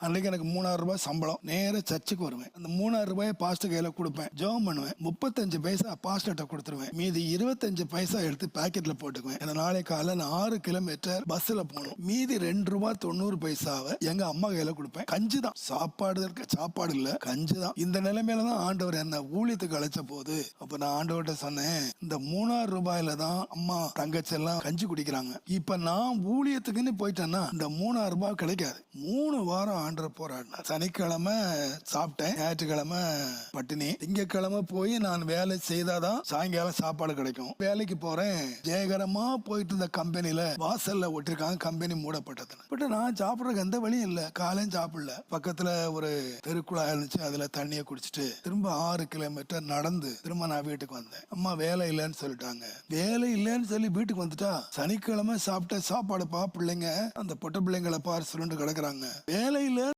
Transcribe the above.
அன்னைக்கு எனக்கு 3000 ரூபாய் சம்பளம். நேர சர்ச்சுக்கு வருவேன். அந்த 3000 ரூபாயை பாஸ்டர் கையில கொடுப்பேன், ஜெபம் பண்ணுவேன். 35 பைசா பாஸ்டர்ட்ட கொடுத்துருவேன். மீதி 25 பைசா எடுத்து பாக்கெட்ல போட்டுக்குவேன். ஏன்னா நாளை காலைல நான் 6 கிலோமீட்டர் பஸ்ல போகணும். மீதி 2 ரூபாய் 90 பைசாவை எங்க அம்மா கையில கொடுப்பேன். கஞ்சி தான் சாப்பாடு இல்ல, கஞ்சி தான். இந்த நிலைமையில தான் ஆண்டவர் என்ன ஊழியத்துக்கு அழைச்ச போது அப்ப நான் ஆண்டவர்கிட்ட சொன்னேன், இந்த 3000 ரூபாயில தான் அம்மா தங்கச்சி எல்லாம் கஞ்சி குடிக்கிறாங்க. இப்ப நான் ஊழியத்துக்குன்னு போயிட்டேன்னா இந்த 3000 ரூபாய் கிடைக்காது. 3 வாரம் ஆண்டவர் போராடினார். சனிக்கிழமை சாப்பிட்டேன், ஞாயிற்றுக்கிழமை பட்டினி. திங்கக்கிழமை போய் நான் வேலை செய்தாதான் சாயங்காலம் சாப்பாடு கிடைக்கும். வேலைக்கு போறேன், ஜெயகரமா போயிட்டு இருந்த கம்பெனில வாசல்ல ஒட்டிருக்காங்க, கம்பெனி மூடப்பட்டது. பட் நான் சாப்பிடறதுக்கு எந்த வழியும் இல்ல. காலையும் சாப்பிடல. பக்கத்துல ஒரு தெருக்குழாய் இருந்துச்சு, அதுல தண்ணியை குடிச்சிட்டு திரும்ப 6 கிலோமீட்டர் நடந்து திரும்ப நான் வீட்டுக்கு வந்தேன். அம்மா வேலை இல்லைன்னு சொல்லிட்டாங்க. வேலை இல்லைன்னு சொல்லி வீட்டுக்கு வந்துட்டா சனிக்கிழமை சாப்பிட்ட சாப்பாடு பா, பிள்ளைங்க அந்த பொட்ட பிள்ளைங்களை பார் சுருண்டு கிடக்குறாங்க. வேலை இல்ல